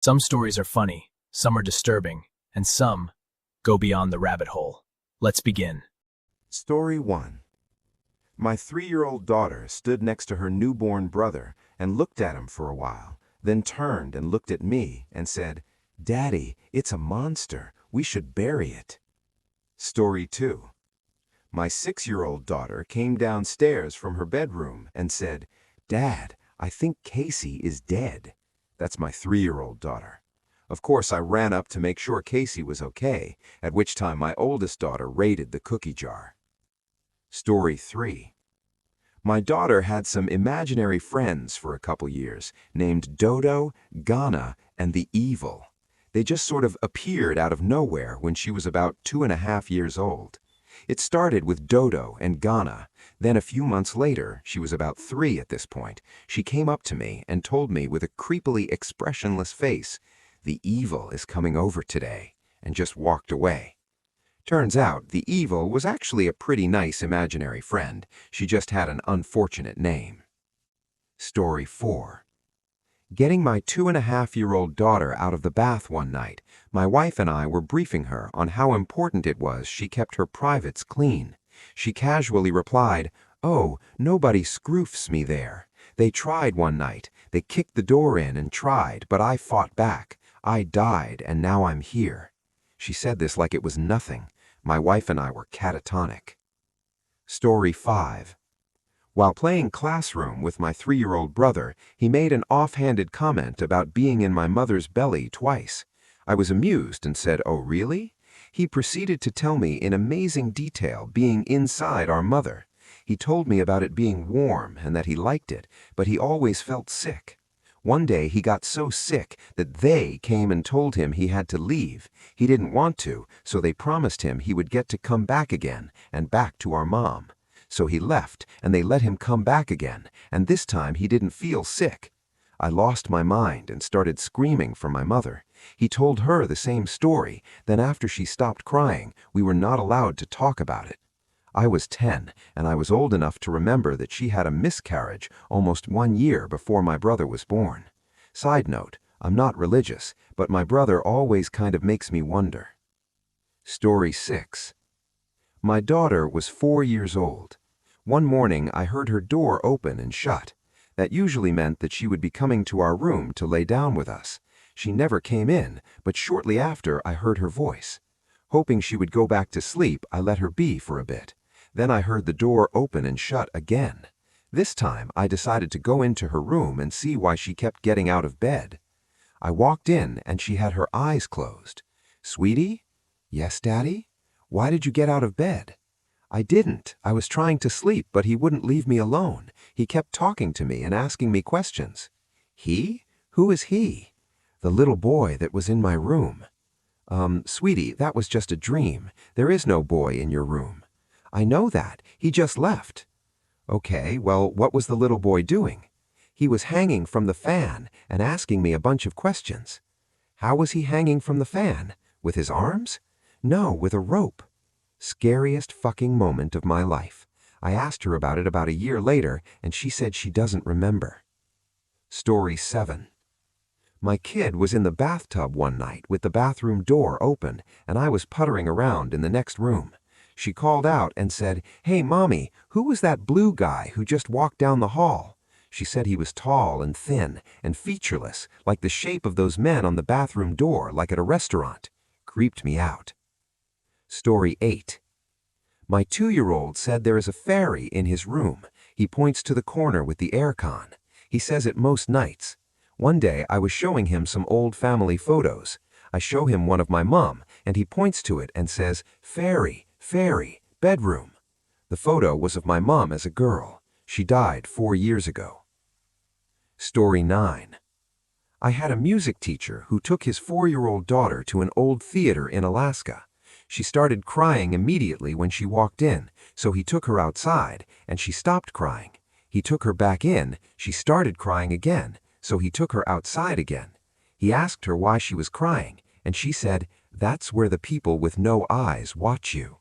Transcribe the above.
Some stories are funny, some are disturbing, and some go beyond the rabbit hole. Let's begin. Story 1. My 3-year-old daughter stood next to her newborn brother and looked at him for a while, then turned and looked at me and said, "Daddy, it's a monster. We should bury it." Story 2. My 6-year-old daughter came downstairs from her bedroom and said, "Dad, I think Casey is dead." That's my 3-year-old daughter. Of course, I ran up to make sure Casey was okay, at which time my oldest daughter raided the cookie jar. Story 3. My daughter had some imaginary friends for a couple years named Dodo, Ghana, and the Evil. They just sort of appeared out of nowhere when she was about 2.5 years old. It started with Dodo and Ghana. Then a few months later, she was about 3 at this point, she came up to me and told me with a creepily expressionless face, "The Evil is coming over today," and just walked away. Turns out, the Evil was actually a pretty nice imaginary friend. She just had an unfortunate name. Story 4. Getting my 2.5-year-old daughter out of the bath one night, my wife and I were briefing her on how important it was she kept her privates clean. She casually replied, "Oh, nobody scroofs me there. They tried one night. They kicked the door in and tried, but I fought back. I died, and now I'm here." She said this like it was nothing. My wife and I were catatonic. Story 5. While playing classroom with my 3-year-old brother, he made an offhanded comment about being in my mother's belly twice. I was amused and said, "Oh, really?" He proceeded to tell me in amazing detail being inside our mother. He told me about it being warm and that he liked it, but he always felt sick. One day he got so sick that they came and told him he had to leave. He didn't want to, so they promised him he would get to come back again and back to our mom. So he left, and they let him come back again, and this time he didn't feel sick. I lost my mind and started screaming for my mother. He told her the same story. Then after she stopped crying, we were not allowed to talk about it. I was 10, and I was old enough to remember that she had a miscarriage almost 1 year before my brother was born. Side note, I'm not religious, but my brother always kind of makes me wonder. Story 6. My daughter was 4 years old. One morning I heard her door open and shut. That usually meant that she would be coming to our room to lay down with us. She never came in, but shortly after I heard her voice. Hoping she would go back to sleep, I let her be for a bit. Then I heard the door open and shut again. This time I decided to go into her room and see why she kept getting out of bed. I walked in and she had her eyes closed. "Sweetie?" "Yes, Daddy?" "Why did you get out of bed?" "I didn't. I was trying to sleep, but he wouldn't leave me alone. He kept talking to me and asking me questions." "He? Who is he?" "The little boy that was in my room." Sweetie, that was just a dream. There is no boy in your room." "I know that. He just left." "Okay, well, what was the little boy doing?" "He was hanging from the fan and asking me a bunch of questions." "How was he hanging from the fan? With his arms?" "No, with a rope." Scariest fucking moment of my life. I asked her about it about a year later, and she said she doesn't remember. Story 7. My kid was in the bathtub one night with the bathroom door open, and I was puttering around in the next room. She called out and said, "Hey, Mommy, who was that blue guy who just walked down the hall?" She said he was tall and thin and featureless, like the shape of those men on the bathroom door, like at a restaurant. Creeped me out. Story 8. My 2-year-old said there is a fairy in his room. He points to the corner with the aircon. He says it most nights. One day I was showing him some old family photos. I show him one of my mom, and he points to it and says, "Fairy, fairy, bedroom." The photo was of my mom as a girl. She died 4 years ago. Story 9. I had a music teacher who took his 4-year-old daughter to an old theater in Alaska. She started crying immediately when she walked in, so he took her outside, and she stopped crying. He took her back in, she started crying again, so he took her outside again. He asked her why she was crying, and she said, "That's where the people with no eyes watch you."